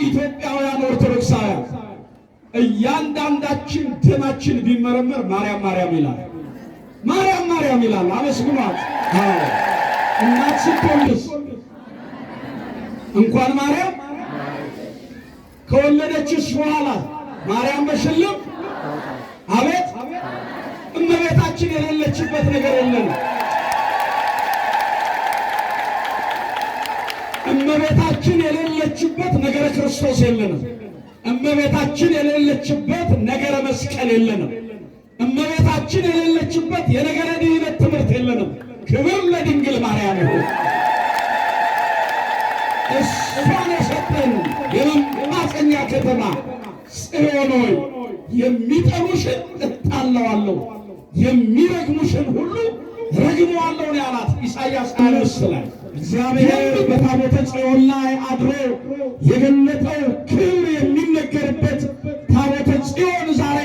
ኢትዮጵያውያን ኦርቶዶክሳውያን እያንዳንዳችን ደማችን ቢመረመር ማርያም ማርያም ይላል። ማርያም ማርያም ይላል። አመስግኗት። አዎ እናት ስትወልድ እንኳን ማርያም ከወለደችሽ በኋላ ማርያም በሽልም አቤት እመቤታችን የሌለችበት ነገር የለም። እመቤታችን የሌለችበት ነገረ ክርስቶስ የለንም። እመቤታችን የሌለችበት ነገረ መስቀል የለንም። እመቤታችን የሌለችበት የነገረ ድኅነት ትምህርት የለንም። ክብር ለድንግል ማርያም ይሁን። እሷን የሰጠን የመማፀኛ ከተማ ጽዮን ሆይ የሚጠሉሽን እጣለዋለሁ፣ የሚረግሙሽን ሁሉ ረግመዋለሁ ነው ያላት ኢሳይያስ 5 ላይ። እግዚአብሔር በታቦተ ጽዮን ላይ አድሮ የገለጠው ክብር የሚነገርበት ታቦተ ጽዮን ዛሬ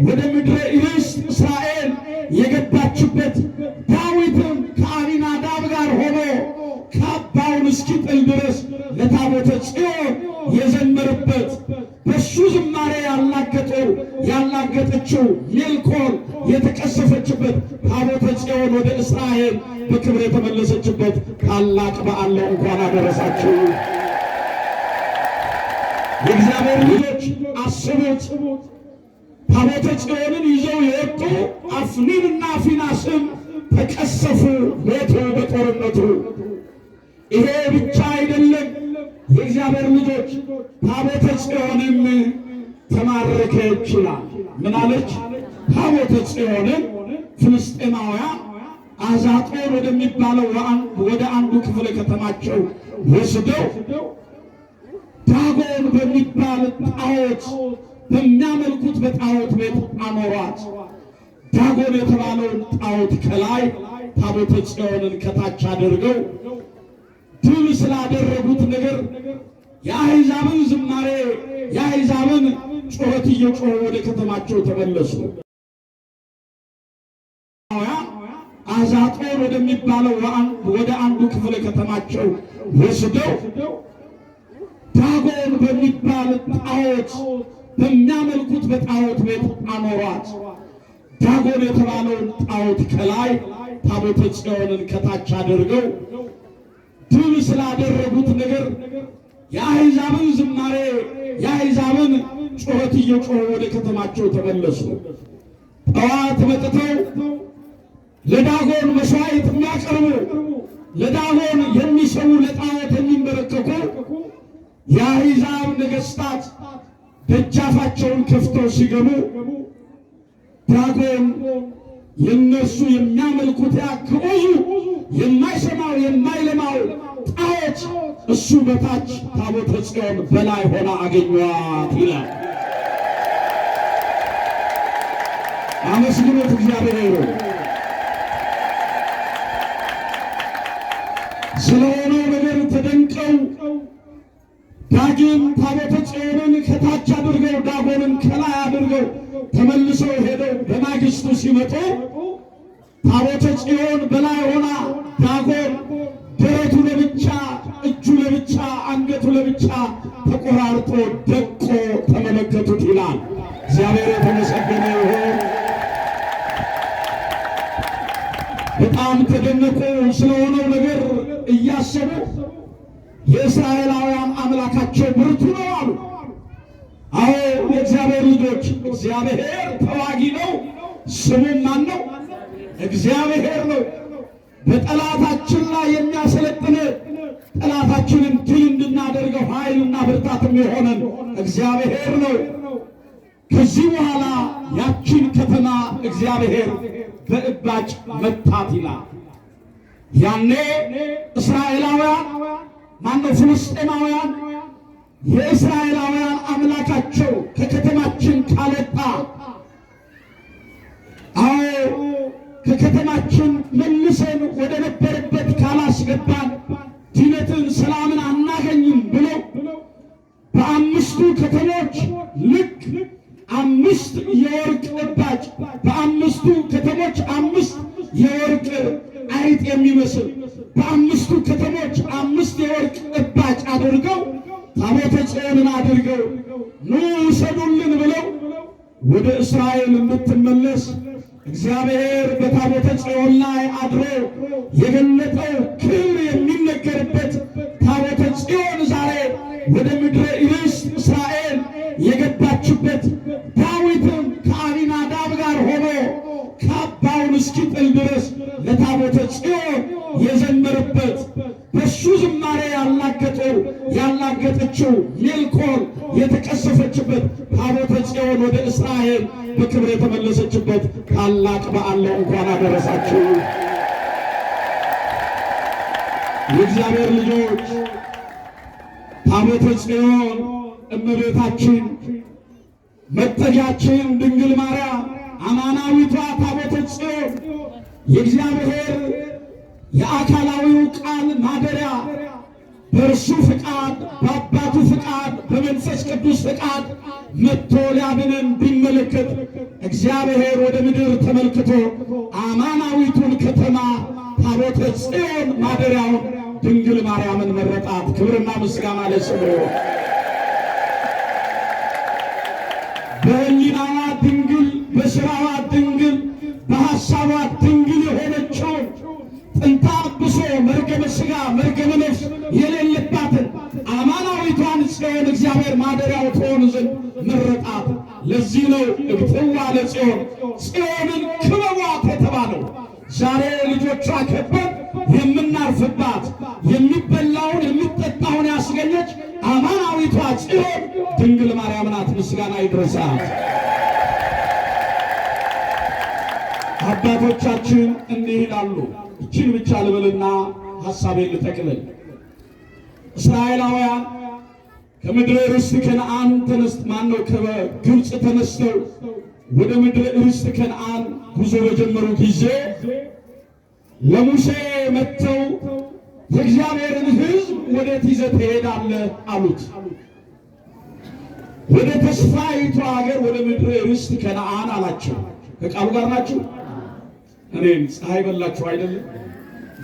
ወደ ምድረ ርስት እስራኤል የገባችበት ዳዊትም ከአቢናዳብ ጋር ሆኖ ካባውን እስኪጥል ድረስ ለታቦተ ጽዮን የዘመረበት በሱ ዝማሬ ያላገጠችው ሜልኮል የተቀሰፈችበት ታቦተ ጽዮን ወደ እስራኤል በክብር የተመለሰችበት ታላቅ በዓል ነው። እንኳን አደረሳችሁ የእግዚአብሔር ልጆች። አስቡት፣ ታቦተ ጽዮንን ይዘው የወጡ አፍኒንና ፊናስም ተቀሰፉ፣ ሞቱ በጦርነቱ። ይሄ ብቻ አይደለም የእግዚአብሔር ልጆች፣ ታቦተ ጽዮንም ተማረከች ይላል። ምን አለች? ታቦተ ጽዮንን ፍልስጤማውያን አዛጦን ወደሚባለው ወደ አንዱ ክፍለ ከተማቸው ወስደው ዳጎን በሚባል ጣዖት በሚያመልኩት በጣዖት ቤት አኖሯት። ዳጎን የተባለውን ጣዖት ከላይ ታቦተ ጽዮንን ከታች አድርገው ድል ስላደረጉት ነገር የአሕዛብን ዝማሬ የአሕዛብን ጩኸት እየጮሁ ወደ ከተማቸው ተመለሱ። አዛጦን ወደሚባለው ወደ አንዱ ክፍለ ከተማቸው ወስደው ዳጎን በሚባል ጣዖት በሚያመልኩት በጣዖት ቤት አኖሯት። ዳጎን የተባለውን ጣዖት ከላይ ታቦተ ጽዮንን ከታች አድርገው ድል ስላደረጉት ነገር የአሕዛብን ዝማሬ የአሕዛብን ጩኸት እየጮሁ ወደ ከተማቸው ተመለሱ። ጠዋት መጥተው ለዳጎን መስዋዕት የሚያቀርቡ ለዳጎን የሚሰዉ ለጣዖት የሚንበረከኩ የአሕዛብ ነገሥታት ደጃፋቸውን ከፍተው ሲገቡ ዳጎን የነሱ የሚያመልኩት ያ ግዑዙ የማይሰማው የማይለማው ጣዖት እሱ በታች ታቦተ ጽዮን በላይ ሆና አገኟት ይላል። አመስግኖት እግዚአብሔር ስለሆነው ነገር ተደንቀው ዳግም ታቦተ ጽዮንን ከታች አድርገው ዳጎንን ከላይ አድርገው ተመልሰው ሄደው በማግስቱ ሲመጡ ታቦተ ጽዮን በላይ ሆና ዳጎን ደረቱ ለብቻ እጁ ለብቻ አንገቱ ለብቻ ተቆራርጦ ደቆ ተመለከቱት ይላል። እግዚአብሔር የተመሰገነ ይሁን። በጣም ተደነቁ። ስለሆነው ነገር እያሰቡ የእስራኤላውያን አምላካቸው ብርቱ ነው አሉ። አዎ የእግዚአብሔር ልጆች፣ እግዚአብሔር ተዋጊ ነው። ስሙም ማን ነው? እግዚአብሔር ነው። በጠላታችን ላይ የሚያሰለጥን ጠላታችንን ድል እንድናደርገው ኃይልና ብርታት የሚሆነን እግዚአብሔር ነው። ከዚህ በኋላ ያችን ከተማ እግዚአብሔር በእባጭ መታት ይላል። ያኔ እስራኤላውያን ማነው ፍልስጤማውያን የእስራኤላውያን አምላካቸው ከከተማችን ካልወጣ፣ አዎ ከከተማችን መልሰን ወደ ነበረበት ካላስገባን ድነትን ሰላምን አናገኝም ብለው በአምስቱ ከተሞች ልክ 5 የወርቅ እባጭ በአምስቱ ከተሞች 5 የወርቅ አይጥ የሚመስል በአምስቱ ከተሞች 5 የወርቅ እባጭ አድርገው ታቦተ ጽዮንን አድርገው ኑ ውሰዱልን ብለው ወደ እስራኤል እንድትመለስ እግዚአብሔር በታቦተ ጽዮን ላይ አድሮ የገለጠው ክብር የሚነገርበት ታቦተ ጽዮን ዛሬ ወደ ምድረ ርስት እስራኤል የገባችበት ዳዊትም ከአቢናዳብ ጋር ሆኖ ካባውን እስኪጥል ድረስ ለታቦተ ጽዮን የዘመረበት በሱ ዝማሬ ያላገጠችው ሜልኮል የተቀሰፈችበት ታቦተ ጽዮን ወደ እስራኤል በክብር የተመለሰችበት ታላቅ በዓል ነው። እንኳን አደረሳችሁ የእግዚአብሔር ልጆች። ታቦተ ጽዮን እመቤታችን መጠጊያችን ድንግል ማርያም አማናዊቷ ታቦተ ጽዮን የእግዚአብሔር የአካላዊው ቃል ማደሪያ በእርሱ ፍቃድ በአባቱ ፍቃድ በመንፈስ ቅዱስ ፍቃድ መጥቶ ሊያድነን ቢመለከት እግዚአብሔር ወደ ምድር ተመልክቶ አማናዊቱን ከተማ ታቦተ ጽዮን ማደሪያውን ድንግል ማርያምን መረጣት። ክብርና ምስጋና ለስሙ። በሕሊናዋ ድንግል፣ በሥራዋ ድንግል፣ በሐሳቧ ድንግል የሆነችውን ጥንተ አብሶ መርገመ ሥጋ መርገመ ነፍስ የሌለባትን አማናዊቷን ጽዮን እግዚአብሔር ማደሪያው ትሆን ዘንድ መረጣት። ለዚህ ነው እግትዋ ለጽዮን ጽዮንን ክበቧት የተባለው። ዛሬ ልጆቿ ከበን የምናርፍባት የሚበላውን የሚጠጣውን ያስገኘች አማናዊቷ ጽዮን ድንግል ማርያም ናት። ምስጋና ይድረሳት። አባቶቻችን እንዲህ ይላሉ። እችን ብቻ ልበልና ሐሳቤን ልጠቅልል። እስራኤላውያን ከምድረ ርስት ከነዓን ከግብፅ ተነስተው ወደ ምድረ ርስት ከነዓን ጉዞ በጀመሩ ጊዜ ለሙሴ መጥተው የእግዚአብሔርን ሕዝብ ወዴት ይዘህ ትሄዳለህ አሉት። ወደ ተስፋይቱ ሀገር ወደ ምድረ ርስት ከነዓን አላቸው። ከቃሉ ጋር ናችሁ? እኔም ፀሐይ በላችሁ አይደለም?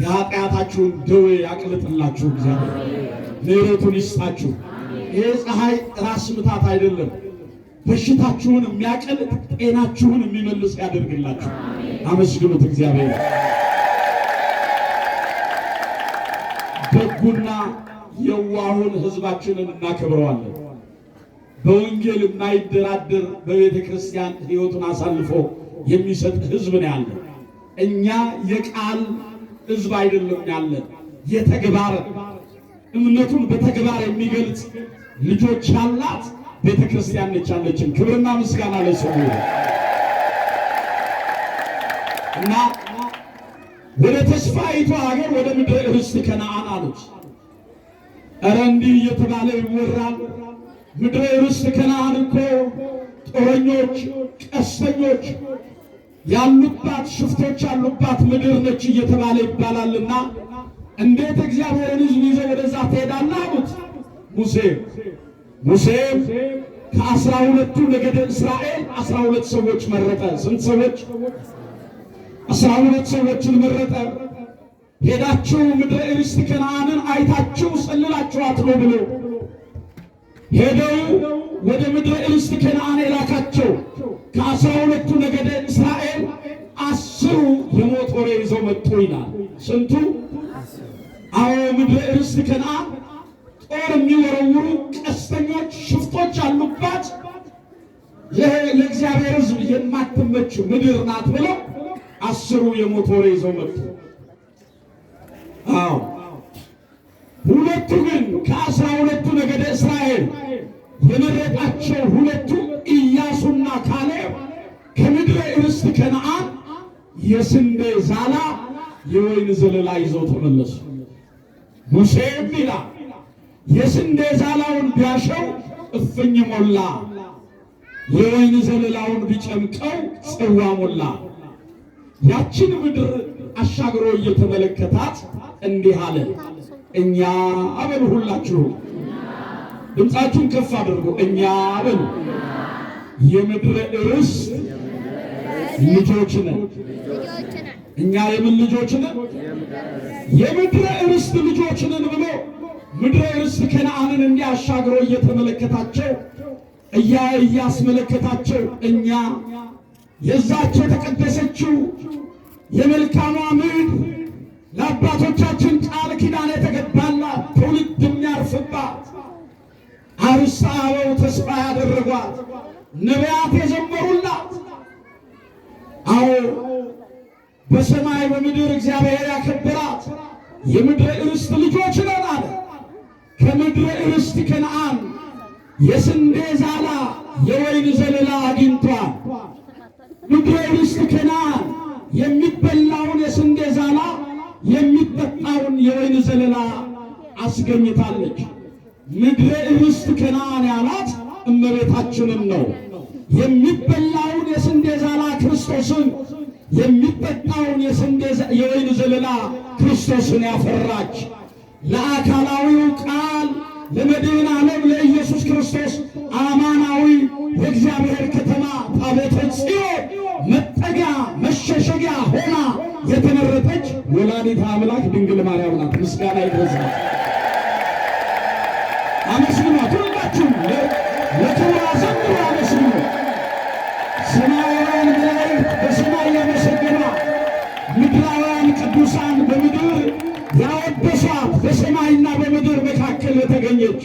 የኃጢአታችሁን ደዌ ያቅልጥላችሁ እግዚአብሔር ምሕረቱን ይስጣችሁ። ይሄ ፀሐይ ራስ ምታት አይደለም፣ በሽታችሁን የሚያቀልጥ ጤናችሁን የሚመልስ ያደርግላችሁ። አመስግኑት እግዚአብሔር። ደጉና የዋሁን ሕዝባችንን እናከብረዋለን። በወንጌል የማይደራደር በቤተ ክርስቲያን ሕይወቱን አሳልፎ የሚሰጥ ሕዝብ ነው ያለ። እኛ የቃል ሕዝብ አይደለም ያለን፣ የተግባር እምነቱን በተግባር የሚገልጽ ልጆች ያላት ቤተ ክርስቲያን ነች ያለችን። ክብርና ምስጋና ለስሙ እና ወደ ተስፋይቱ ሀገር ወደ ምድረ ርስት ከነዓን አሉት። ኧረ እንዲህ እየተባለ ይወራል። ምድረ ርስት ከነዓን እኮ ጦረኞች፣ ቀስተኞች ያሉባት ሽፍቶች ያሉባት ምድር ነች እየተባለ ይባላልና እንዴት እግዚአብሔርን ሕዝብ ይዘው ወደዛ ትሄዳለህ አሉት። ሙሴም ከ12ቱ ነገደ እስራኤል 12 ሰዎች መረጠ። ስንት ሰዎች? 12 ሰዎችን መረጠ። ሄዳችሁ ምድረ ርስት ከነዓንን አይታችሁ ሰልላችኋት ነው ብሎ ሄደው ወደ ምድረ ርስት ከነዓን የላካቸው ከ12ቱ ነገደ እስራኤል 10ሩ የሞት ወሬ ይዘው መጡ ይላል። ስንቱ? አዎ ምድረ ርስት ከነዓን ጦር የሚወረውሩ ቀስተኞች፣ ሽፍቶች አሉባት ለእግዚአብሔር ሕዝብ የማትመች ምድር ናት ብለው 10ሩ የሞት ወሬ ይዘው መጡ። አዎ ሁለቱ ግን ከ12ቱ ነገደ እስራኤል የመረጣቸው ሁለቱ ኢያሱና ካሌብ ከምድረ ርስት ከነዓን የስንዴ ዛላ የወይን ዘለላ ይዘው ተመለሱ። ሙሴም ይላል የስንዴ ዛላውን ቢያሸው እፍኝ ሞላ፣ የወይን ዘለላውን ቢጨምቀው ጽዋ ሞላ። ያችን ምድር አሻግሮ እየተመለከታት እንዲህ አለ፣ እኛ አበሉ፣ ሁላችሁ ድምፃችሁን ከፍ አድርጉ፣ እኛ አበሉ የምድረ ርስት ልጆች ነን። እኛ የምን ልጆች ነን? የምድረ ርስት ልጆች ነን ብሎ ምድረ ርስት ከነዓንን እንዲያሻግሮ እየተመለከታቸው እያስመለከታቸው እኛ የዛች የተቀደሰችው የመልካሟ ምድር ለአባቶቻችን ቃል ኪዳን የተገባላት ትውልድ የሚያርፍባት አርስተ አበው ተስፋ ያደረጓት ነቢያት የዘመሩላት አዎ በሰማይ በምድር እግዚአብሔር ያከበራት የምድረ ርስት ልጆች ነን አለ። ከምድረ ርስት ከነዓን የስንዴ ዛላ የወይን ዘለላ አግኝቷል። ምድረ ርስት ከነዓን የሚበላውን የስንዴ ዛላ የሚጠጣውን የወይን ዘለላ አስገኝታለች። ምድረ ርስት ከነዓን ያላት እመቤታችንን ነው። የሚበላውን የስንዴ ዛላ ክርስቶስን፣ የሚጠጣውን የወይን ዘለላ ክርስቶስን ያፈራች ለአካላዊው ቃል ለመድኃኔ ዓለም ለኢየሱስ ክርስቶስ አማናዊ የእግዚአብሔር ከተማ ታቦተ ጽዮን መጠጊያ መሸሸጊያ ሆና የተመረጠች ወላዲተ አምላክ ድንግል ማርያም ናት። ምስጋና ይድረሳት። አመስግኗት። ሁላችሁም ለክብሯ ዘምሩ፣ አመስግኑ። ሰማያውያን መላእክት በሰማይ ያመሰግኗት፣ ምድራውያን ቅዱሳን በምድር ያወደሷት። በሰማይና በምድር መካከል የተገኘች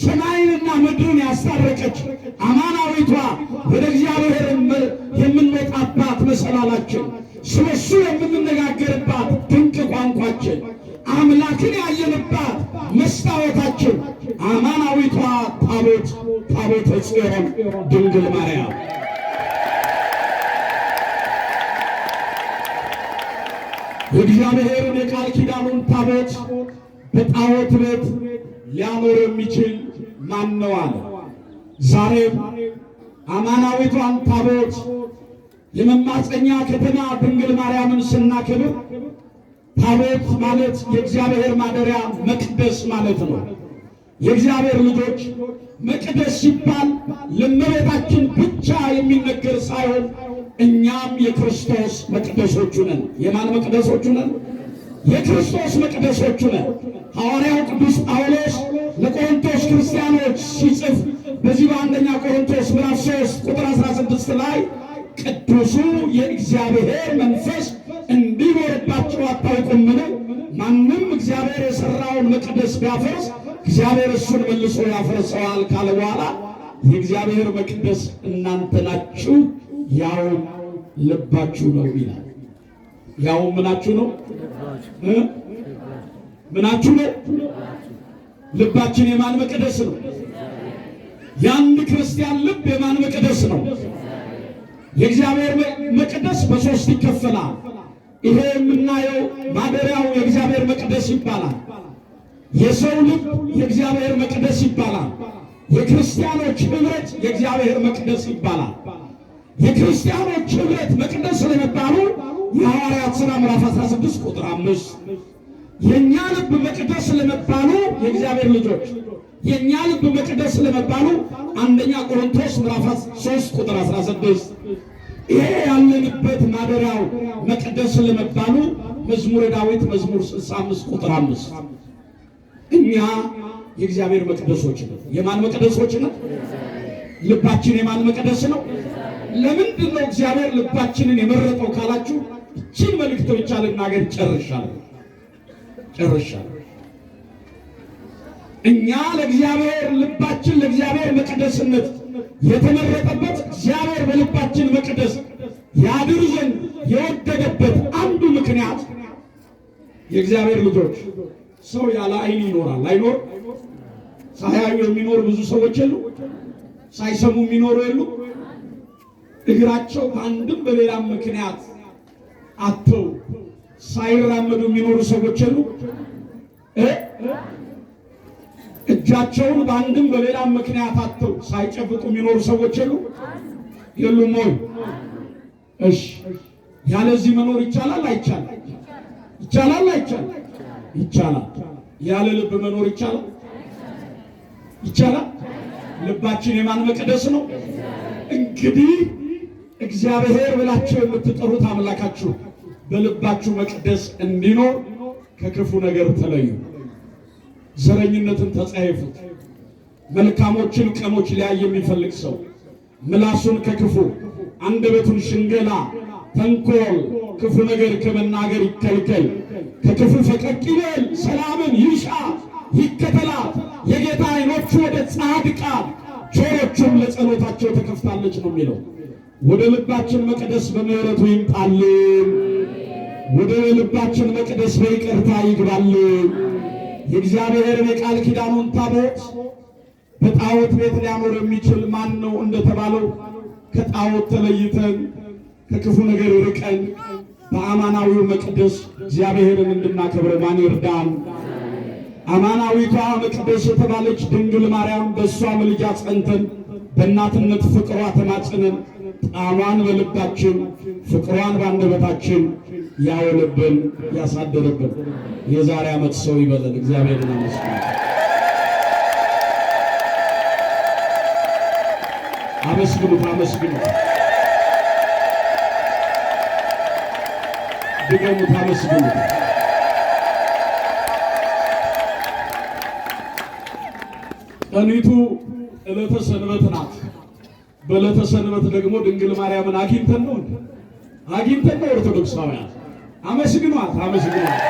ሰማይንና ምድርን ያስታረቀች አማናዊቷ ወደ እግዚአብሔር የምንወጣባት መሰላላችን፣ ስለሱ የምንነጋገርባት ድንቅ ቋንቋችን፣ አምላክን ያየንባት መስታወታችን አማናዊቷ ታቦተ ጽዮን ድንግል ማርያም የእግዚአብሔርን የቃል ኪዳኑን ታቦት በጣዖት ቤት ሊያኖር የሚችል ማን ነው አለ። ዛሬም አማናዊቷን ታቦት የመማፀኛ ከተማ ድንግል ማርያምን ስናከብር ታቦት ማለት የእግዚአብሔር ማደሪያ መቅደስ ማለት ነው። የእግዚአብሔር ልጆች መቅደስ ሲባል ለእመቤታችን ብቻ የሚነገር ሳይሆን እኛም የክርስቶስ መቅደሶቹ ነን። የማን መቅደሶቹ ነን? የክርስቶስ መቅደሶቹ ነን። ሐዋርያው ቅዱስ ጳውሎስ ለቆሮንቶስ ክርስቲያኖች ሲጽፍ በዚህ በአንደኛ ቆሮንቶስ ምዕራፍ 3 ቁጥር 16 ላይ ቅዱሱ የእግዚአብሔር መንፈስ እንዲኖርባችሁ አታውቁምን? ማንም እግዚአብሔር የሠራውን መቅደስ ቢያፈርስ እግዚአብሔር እሱን መልሶ ያፈርሰዋል ካለ በኋላ የእግዚአብሔር መቅደስ እናንተ ናችሁ፣ ያው ልባችሁ ነው ይላል። ያው ምናችሁ ነው? ምናችሁ ነው? ልባችን የማን መቅደስ ነው? የአንድ ክርስቲያን ልብ የማን መቅደስ ነው? የእግዚአብሔር መቅደስ በሶስት ይከፈላል። ይሄ የምናየው ማደሪያው የእግዚአብሔር መቅደስ ይባላል። የሰው ልብ የእግዚአብሔር መቅደስ ይባላል። የክርስቲያኖች ኅብረት የእግዚአብሔር መቅደስ ይባላል። የክርስቲያኖች ኅብረት መቅደስ ስለመባሉ የሐዋርያት ሥራ ምዕራፍ 16 ቁጥር 5 የእኛ ልብ መቅደስ ስለመባሉ የእግዚአብሔር ልጆች የእኛ ልብ መቅደስ ስለመባሉ አንደኛ ቆሮንቶስ ምዕራፍ 3 ቁጥር 16 ይሄ ያለንበት ማደሪያው መቅደስ ስለመባሉ መዝሙረ ዳዊት መዝሙር 65 ቁጥር 5 እኛ የእግዚአብሔር መቅደሶች ነን። የማን መቅደሶች ነን? ልባችን የማን መቅደስ ነው? ለምንድን ነው እግዚአብሔር ልባችንን የመረጠው ካላችሁ እቺን መልእክት ብቻ ልናገር ጨርሻለሁ። እኛ ለእግዚአብሔር ልባችን ለእግዚአብሔር መቅደስነት የተመረጠበት እግዚአብሔር በልባችን መቅደስ ያድር ዘንድ የወደደበት አንዱ ምክንያት የእግዚአብሔር ልጆች ሰው ያለ ዓይን ይኖራል አይኖር? ሳያዩ የሚኖር ብዙ ሰዎች የሉ? ሳይሰሙ የሚኖሩ የሉ? እግራቸው በአንድም በሌላም ምክንያት አጥተው ሳይራመዱ የሚኖሩ ሰዎች የሉ? እጃቸውን በአንድም በሌላም ምክንያት አጥተው ሳይጨብጡ የሚኖሩ ሰዎች የሉ? የሉም ወይ? እሺ፣ ያለዚህ መኖር ይቻላል አይቻልም? ይቻላል አይቻልም? ይቻላል። ያለ ልብ መኖር ይቻላል? ይቻላል። ልባችን የማን መቅደስ ነው? እንግዲህ እግዚአብሔር ብላችሁ የምትጠሩት አምላካችሁ በልባችሁ መቅደስ እንዲኖር ከክፉ ነገር ተለዩ። ዘረኝነትን ተጸየፉት። መልካሞችን ቀኖች ሊያይ የሚፈልግ ሰው ምላሱን ከክፉ አንደበቱን ሽንገላ፣ ተንኮል፣ ክፉ ነገር ከመናገር ይከልከል። ከክፉ ፈቀቅ ይበል። ሰላምን ይሻ ይከተላት። የጌታ ዓይኖቹ ወደ ጻድቃን ጆሮቹም ለጸሎታቸው ተከፍታለች ነው የሚለው። ወደ ልባችን መቅደስ በምሕረቱ ይምጣልን። ወደ ልባችን መቅደስ በይቅርታ ይግባልን። የእግዚአብሔርን የቃል ኪዳኑን ታቦት በጣዖት ቤት ሊያኖር የሚችል ማን ነው እንደተባለው ከጣዖት ተለይተን ከክፉ ነገር ርቀን በአማናዊው መቅደስ እግዚአብሔርን እንድናከብር ማን ይርዳን። አማናዊቷ መቅደስ የተባለች ድንግል ማርያም በእሷ ምልጃ ጸንተን በእናትነት ፍቅሯ ተማጽነን ጣዕሟን በልባችን ፍቅሯን በአንደበታችን ያውልብን ያሳደረብን የዛሬ ዓመት ሰው ይበለን። እግዚአብሔርን አመስግኑ። አመስግኑት፣ አመስግኑት፣ ድገሙት፣ አመስግኑት። ቀኒቱ ዕለተ ሰንበት ናት። በዕለተ ሰንበት ደግሞ ድንግል ማርያምን አግኝተን ነው ኦርቶዶክሳውያን አመስግኗት፣ አመስግኗት።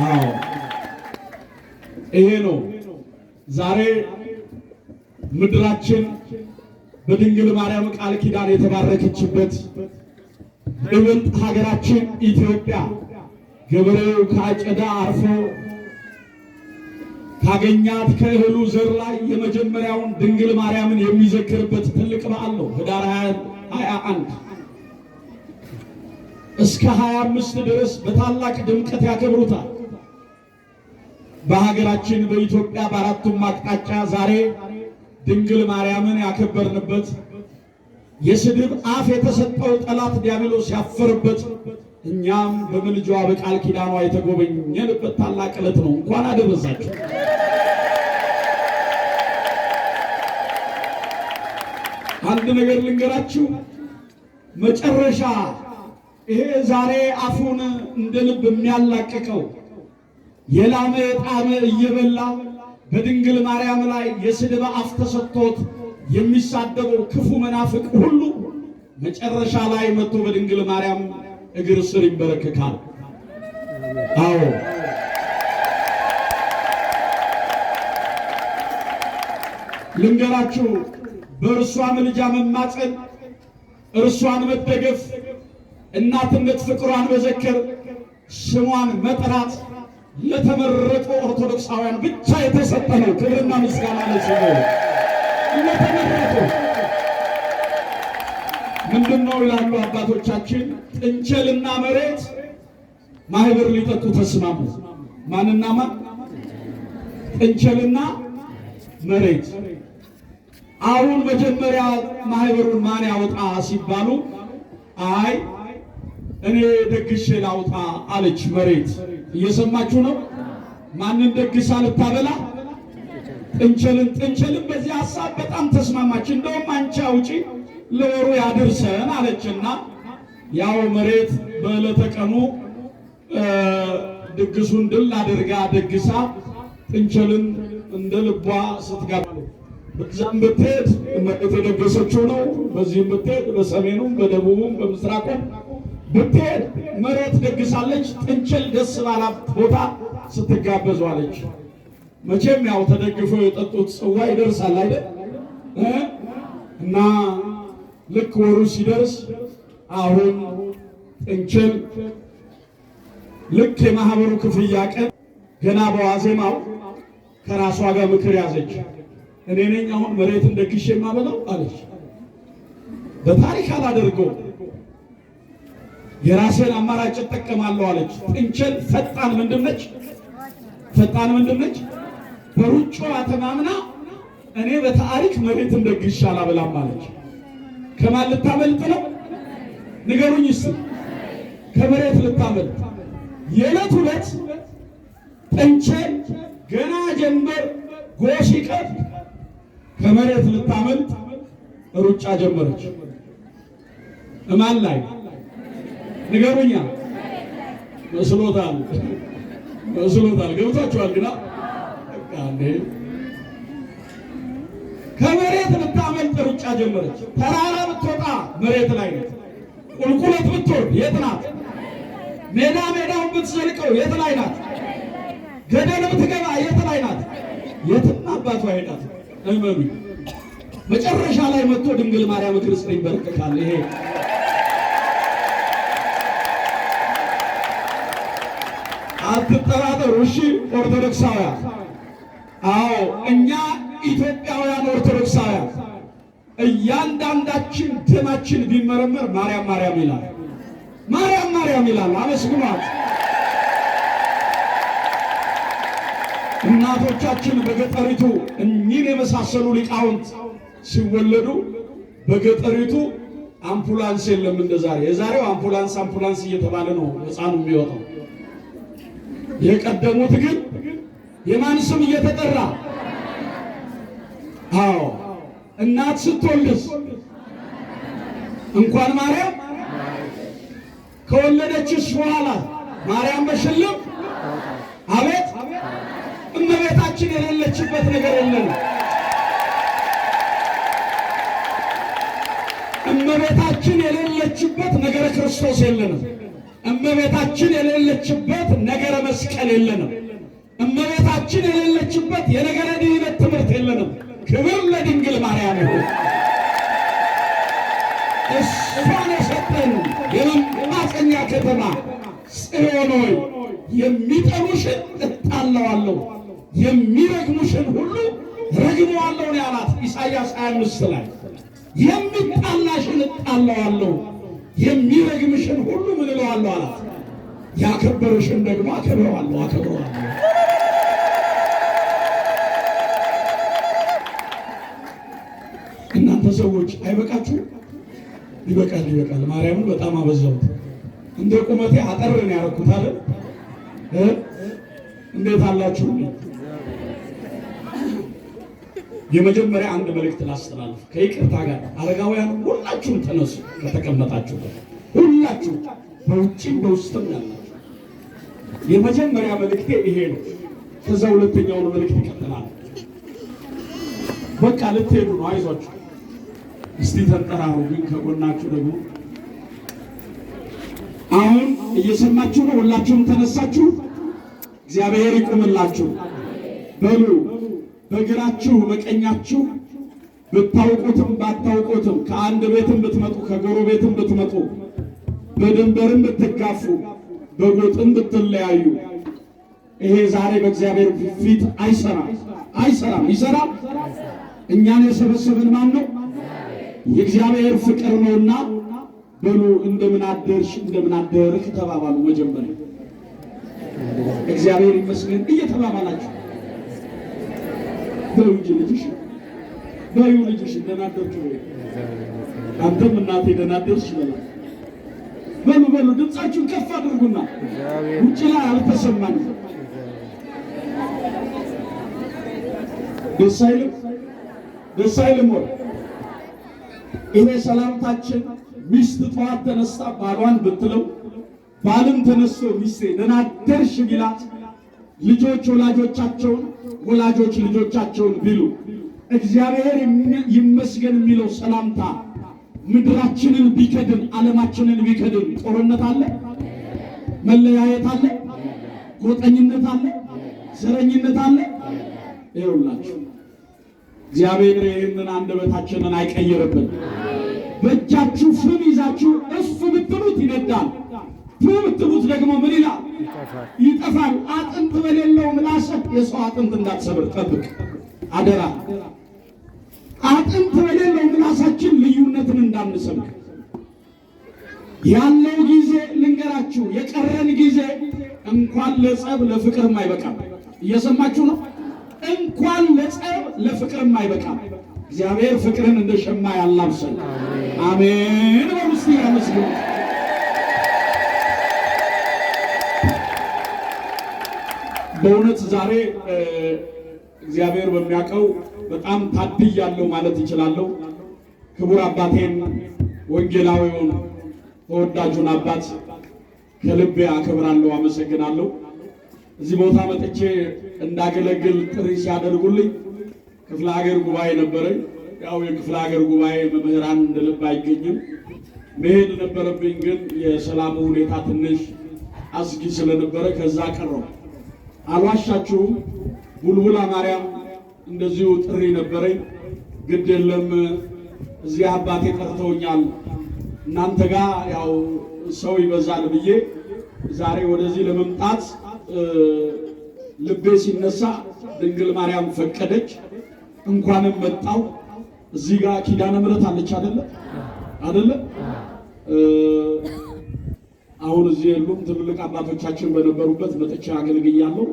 አዎ ይሄ ነው ዛሬ ምድራችን በድንግል ማርያም ቃል ኪዳን የተባረከችበት ይበልጥ ሀገራችን ኢትዮጵያ ገበሬው ከአጨዳ አርፎ ካገኛት ከእህሉ ዘር ላይ የመጀመሪያውን ድንግል ማርያምን የሚዘክርበት ትልቅ በዓል ነው። ህዳር 21 እስከ 25 ድረስ በታላቅ ድምቀት ያከብሩታል። በሀገራችን በኢትዮጵያ በአራቱም አቅጣጫ ዛሬ ድንግል ማርያምን ያከበርንበት የስድብ አፍ የተሰጠው ጠላት ዲያብሎስ ያፈረበት እኛም በምልጃዋ በቃል ኪዳኗ የተጎበኘንበት ታላቅ ዕለት ነው። እንኳን አደረሳችሁ። አንድ ነገር ልንገራችሁ። መጨረሻ ይሄ ዛሬ አፉን እንደ ልብ የሚያላቅቀው የላመ ጣመ እየበላ በድንግል ማርያም ላይ የስድብ አፍ ተሰጥቶት የሚሳደበው ክፉ መናፍቅ ሁሉ መጨረሻ ላይ መጥቶ በድንግል ማርያም እግር ስር ይንበረከካል። አዎ ልንገራችሁ፣ በእርሷ ምልጃ መማፀን፣ እርሷን መደገፍ፣ እናትነት ፍቅሯን መዘከር፣ ስሟን መጥራት ለተመረጡ ኦርቶዶክሳውያን ብቻ የተሰጠ ነው። ክብርና ምስጋና ለስሙ። ለተመረጡ ምንድነው ይላሉ አባቶቻችን? ጥንቸልና መሬት ማህበር ሊጠጡ ተስማሙ። ማንና ማን? ጥንቸልና መሬት። አሁን መጀመሪያ ማህበሩን ማን ያወጣ ሲባሉ አይ እኔ ደግሼ ላውጣ አለች መሬት። እየሰማችሁ ነው? ማንን ደግሳ ልታበላ? ጥንቸልን። ጥንቸልን በዚህ ሐሳብ በጣም ተስማማች። እንደውም አንቺ አውጪ ለወሩ ያድርሰን አለችና ያው መሬት በዕለተ ቀኑ ድግሱን ድል አድርጋ ደግሳ ጥንቸልን እንደ ልቧ ስትጋባ በዛም ብትሄድ መሬት የደገሰችው ነው። በዚህም ብትሄድ በሰሜኑም በደቡቡም በምስራቁም ብትሄድ መሬት ደግሳለች። ጥንቸል ደስ ባላት ቦታ ስትጋበዟለች። መቼም ያው ተደግፎ የጠጡት ጽዋ ይደርሳል አይደል? እና ልክ ወሩ ሲደርስ አሁን ጥንቸል ልክ የማህበሩ ክፍያ ቀን ገና በዋዜማው ከራሷ ጋር ምክር ያዘች። እኔ ነኝ አሁን መሬትን ደግሼ የማበላው አለች። በታሪክ አላደርገው የራሴን አማራጭ እጠቀማለሁ አለች። ጥንቸል ፈጣን ምንድነች? በሩጫዋ ተማምና እኔ በታሪክ መሬትን ደግሼ አላበላም አለች። ከማን ልታመልጥ ነው? ንገሩኝ እስቲ። ከመሬት ልታመልጥ። የዕለት ሁለት ጥንቸል ገና ጀንበር ጎሽ ይቀር ከመሬት ልታመልጥ ሩጫ ጀመረች። እማን ላይ ንገሩኛ? መስሎታል መስሎታል። ገብቷችኋል? ግና አንዴ ከመሬት ልታመልጥ ሩጫ ጀመረች። ተራራ ብትወጣ መሬት ላይ ነው። ቁልቁለት ብትወርድ የት ናት? ሜዳውን ብትዘልቀው የት ላይ ናት? ገደል ብትገባ የት ላይ ናት? የትም አባቷ ሄዳት። እመኑ። መጨረሻ ላይ መጥቶ ድንግል ማርያም እግር ስር ይንበረከካል። ይሄ አትጠራጠሩ። እሺ ኦርቶዶክሳውያን፣ አዎ እኛ ኢትዮጵያውያን ኦርቶዶክሳውያን እያንዳንዳችን ደማችን ቢመረመር ማርያም ማርያም ይላል። ማርያም ማርያም ይላል። አመስግኗት። እናቶቻችን በገጠሪቱ እኚህን የመሳሰሉ ሊቃውንት ሲወለዱ በገጠሪቱ አምቡላንስ የለም እንደዛሬ። የዛሬው አምቡላንስ እየተባለ ነው ሕፃኑ የሚወጣው። የቀደሙት ግን የማን ስም እየተጠራ? አዎ እናት ስትወልድስ እንኳን ማርያም ከወለደችስ በኋላ ማርያም በሽልም አቤት እመቤታችን የሌለችበት ነገር የለም። እመቤታችን የሌለችበት ነገረ ክርስቶስ የለንም። እመቤታችን የሌለችበት ነገረ መስቀል የለንም። እመቤታችን የሌለችበት የነገረ ድኅነት ትምህርት የለንም። ክብር ለድንግል ማርያም ይሁን። እሷን የሰጠን የመማፀኛ ከተማ ጽዮን ሆይ የሚጠሉሽን እጣለዋለሁ የሚረግሙሽን ሁሉ ረግመዋለሁ ነው ያላት ኢሳይያስ 25 ላይ። የሚጣላሽን እጣለዋለሁ የሚረግምሽን ሁሉ ምን እለዋለሁ አላት። ያከበረሽን ደግሞ አከብረዋለሁ። እናንተ ሰዎች አይበቃችሁ? ይበቃል። ማርያምን በጣም አበዛሁት። እንደ ቁመቴ አጠር ነው ያደረኩት አይደል? እንዴት አላችሁ? የመጀመሪያ አንድ መልእክት ላስተላልፍ ከይቅርታ ጋር። አረጋውያን ሁላችሁም ተነሱ ከተቀመጣችሁበት፣ ሁላችሁ በውጭም በውስጥም ያላችሁ። የመጀመሪያ መልእክቴ ይሄ ነው። ከዛ ሁለተኛውን መልእክት ይቀጥላል። በቃ ልትሄዱ ነው፣ አይዟችሁ። እስቲ ተንጠራሩ። ግን ከጎናችሁ ደግሞ አሁን እየሰማችሁ ነው። ሁላችሁም ተነሳችሁ። እግዚአብሔር ይቁምላችሁ በሉ። በግራችሁ በቀኛችሁ ብታውቁትም ባታውቁትም ከአንድ ቤትም ብትመጡ ከጎረቤትም ብትመጡ በድንበርም ብትጋፉ በጎጥም ብትለያዩ ይሄ ዛሬ በእግዚአብሔር ፊት አይሰራም። ይሰራል። እኛን የሰበሰበን ማን ነው? የእግዚአብሔር ፍቅር ነውና በሉ እንደምን አደርሽ እንደምን አደርክ ተባባሉ። መጀመሪያ እግዚአብሔር ይመስገን እየተባባላችሁ በዩ ልጅሽ እንደምን አደርክ ወይ አንተም እናቴ እንደምን አደርሽ በሉ ድምጻችሁን ከፍ አድርጉና ውጭ ላይ አልተሰማንም። ደስ አይልም ወይ? ይሄ ሰላምታችን ሚስት ጠዋት ተነስታ ባሏን ብትለው፣ ባልም ተነስቶ ሚስቴ ደህና አደርሽ ቢላት፣ ልጆች ወላጆች ልጆቻቸውን ቢሉ እግዚአብሔር ይመስገን የሚለው ሰላምታ ምድራችንን ቢከድን ዓለማችንን ቢከድን ጦርነት አለ፣ መለያየት አለ፣ ጎጠኝነት አለ፣ ዘረኝነት አለ። ይኸውላችሁ እግዚአብሔር ይህንን አንደበታችንን አይቀይርብን። በእጃችሁ ፍም ይዛችሁ እፍ ብትሉት ይነዳል፣ ፍ ብትሉት ደግሞ ምን ይላል? ይጠፋል። አጥንት በሌለው ምላስህ የሰው አጥንት እንዳትሰብር ጠብቅ፣ አደራ። አጥንት በሌለው ምላሳችን ልዩነትን እንዳንሰብክ። ያለው ጊዜ ልንገራችሁ፣ የቀረን ጊዜ እንኳን ለጸብ ለፍቅርም አይበቃም። እየሰማችሁ ነው? እንኳን ለጸብ ለፍቅርም አይበቃም። እግዚአብሔር ፍቅርን እንደ ሸማ ያላብሰን። አሜን በሉ እስቲ ያመስግኑ። በእውነት ዛሬ እግዚአብሔር በሚያውቀው በጣም ታድያለሁ ማለት ይችላለሁ። ክቡር አባቴን ወንጌላዊውን ተወዳጁን አባት ከልቤ አከብራለሁ፣ አመሰግናለሁ። እዚህ ቦታ መጥቼ እንዳገለግል ጥሪ ሲያደርጉልኝ ክፍለ ሀገር ጉባኤ ነበረኝ። ያው የክፍለ ሀገር ጉባኤ መምህራን እንደልብ አይገኝም። መሄድ ነበረብኝ፣ ግን የሰላሙ ሁኔታ ትንሽ አስጊ ስለነበረ ከዛ ቀረው። አልዋሻችሁም፣ ቡልቡላ ማርያም እንደዚሁ ጥሪ ነበረኝ። ግድ የለም እዚህ አባቴ ጠርተውኛል እናንተ ጋር ያው ሰው ይበዛል ብዬ ዛሬ ወደዚህ ለመምጣት ልቤ ሲነሳ ድንግል ማርያም ፈቀደች። እንኳንም መጣው። እዚህ ጋር ኪዳነ ምሕረት አለች አይደለ? አሁን እዚህ የሉም። ትልልቅ አባቶቻችን በነበሩበት መጥቻ አገልግያለሁ።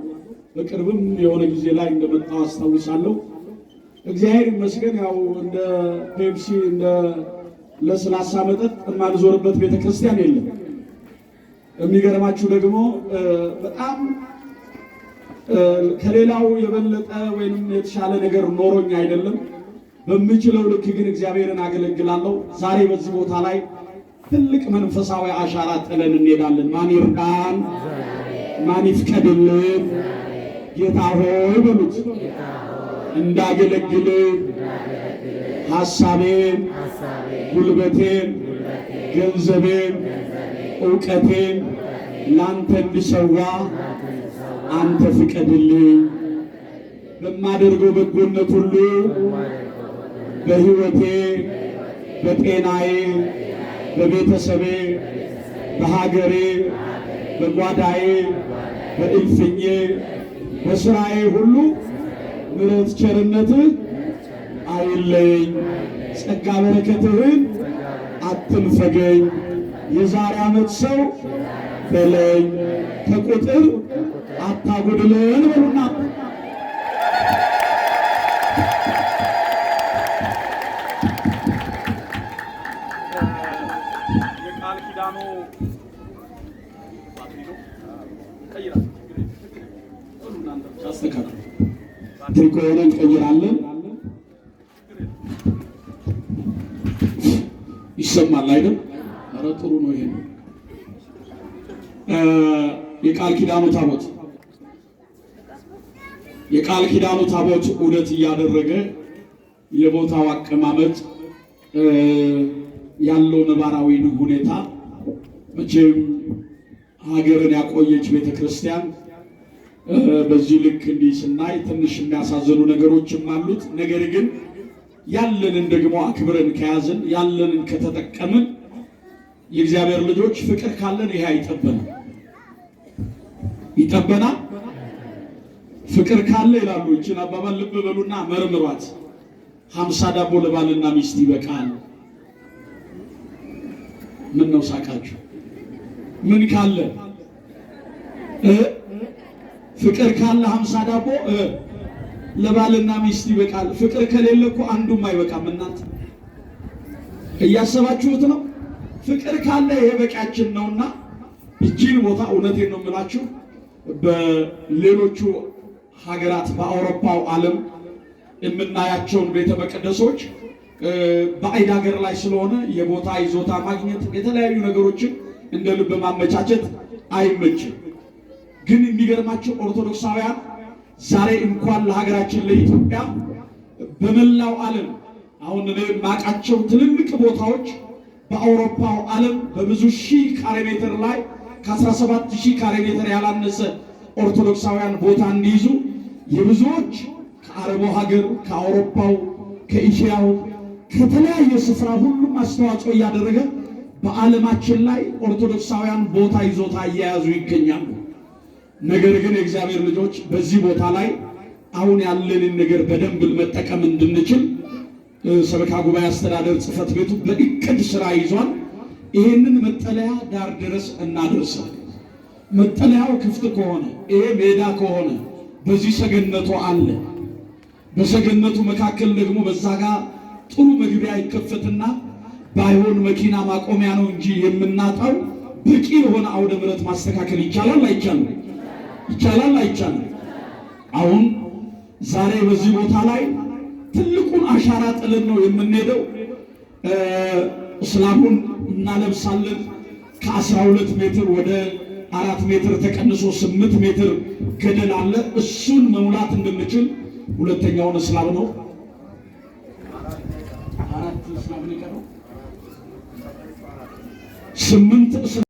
በቅርብም የሆነ ጊዜ ላይ እንደመጣው አስታውሳለሁ። እግዚአብሔር ይመስገን። ያው እንደ ፔፕሲ እንደ ለስላሳ መጠጥ የማንዞርበት ቤተክርስቲያን የለም። የሚገርማችሁ ደግሞ በጣም ከሌላው የበለጠ ወይንም የተሻለ ነገር ኖሮኝ አይደለም። በምችለው ልክ ግን እግዚአብሔርን አገለግላለሁ። ዛሬ በዚህ ቦታ ላይ ትልቅ መንፈሳዊ አሻራ ጥለን እንሄዳለን። ማን ይርዳን? ማን ይፍቀድልን? ጌታ ሆይ በሉት። እንዳገለግል ሐሳቤን፣ ጉልበቴን፣ ገንዘቤን፣ ዕውቀቴን ላንተ እንድሰዋ አንተ ፍቀድልኝ። በማደርገው በጎነት ሁሉ በሕይወቴ፣ በጤናዬ፣ በቤተሰቤ፣ በሀገሬ፣ በጓዳዬ፣ በእልፍኜ፣ በስራዬ ሁሉ ምሕረት ቸርነትህ አይለየኝ። ጸጋ በረከትህን አትንፈገኝ። የዛሬ ዓመት ሰው በለኝ፣ ከቁጥር አታጎድለን በሉና የቃል ኪዳኑ ትሪኮን እንቀይራለን። ይሰማል አይደል? ኧረ ጥሩ ነው። ይሄ የቃል ኪዳኑ ታቦት የቃል ኪዳኑ ታቦት ዑደት እያደረገ የቦታው አቀማመጥ ያለው ነባራዊ ሁኔታ መቼም ሀገርን ያቆየች ቤተክርስቲያን በዚህ ልክ እንዲህ ስናይ ትንሽ የሚያሳዝኑ ነገሮችም አሉት። ነገር ግን ያለንን ደግሞ አክብረን ከያዝን ያለንን ከተጠቀምን የእግዚአብሔር ልጆች ፍቅር ካለን ይሄ አይጠበንም። ይጠበናል። ፍቅር ካለ ይላሉ። እቺን አባባል ልብ በሉና መርምሯት። 50 ዳቦ ለባልና ሚስት ይበቃል። ምን ነው ሳቃችሁ? ምን ካለ ፍቅር ካለ 50 ዳቦ ለባልና ሚስት ይበቃል። ፍቅር ከሌለ እኮ አንዱም አይበቃም። እናንተ እያሰባችሁት ነው? ፍቅር ካለ ይሄ በቂያችን ነውና እቺን ቦታ እውነቴን ነው የምላችሁ በሌሎቹ ሀገራት በአውሮፓው ዓለም የምናያቸውን ቤተ መቅደሶች በአይድ ሀገር ላይ ስለሆነ የቦታ ይዞታ ማግኘት የተለያዩ ነገሮችን እንደ ልብ ማመቻቸት አይመችም። ግን የሚገርማቸው ኦርቶዶክሳውያን ዛሬ እንኳን ለሀገራችን ለኢትዮጵያ በመላው ዓለም አሁን እኔ የማውቃቸው ትልልቅ ቦታዎች በአውሮፓው ዓለም በብዙ ሺህ ካሬ ሜትር ላይ ከ17,000 ካሬ ሜትር ያላነሰ ኦርቶዶክሳውያን ቦታ እንዲይዙ የብዙዎች ከአረቡ ሀገር፣ ከአውሮፓው፣ ከኤሽያው ከተለያየ ስፍራ ሁሉም አስተዋጽኦ እያደረገ በዓለማችን ላይ ኦርቶዶክሳውያን ቦታ ይዞታ እየያዙ ይገኛሉ። ነገር ግን የእግዚአብሔር ልጆች በዚህ ቦታ ላይ አሁን ያለንን ነገር በደንብ መጠቀም እንድንችል ሰበካ ጉባኤ አስተዳደር ጽሕፈት ቤቱ በእቅድ ስራ ይዟል። ይሄንን መጠለያ ዳር ድረስ እናደርሰው። መጠለያው ክፍት ከሆነ ይሄ ሜዳ ከሆነ በዚህ ሰገነቱ አለ። በሰገነቱ መካከል ደግሞ በዛ ጋር ጥሩ መግቢያ ይከፈትና ባይሆን መኪና ማቆሚያ ነው እንጂ የምናጣው በቂ የሆነ አውደ ምሕረት ማስተካከል ይቻላል አይቻልም? ይቻላል አይቻልም? አሁን ዛሬ በዚህ ቦታ ላይ ትልቁን አሻራ ጥለን ነው የምንሄደው። እስላሙን እናለብሳለን፣ ከ12 ሜትር ወደ 4 ሜትር ተቀንሶ 8 ሜትር ገደል አለ። እሱን መሙላት እንድንችል ሁለተኛውን እስላም ነው። 4 እስላም ነው የቀረው 8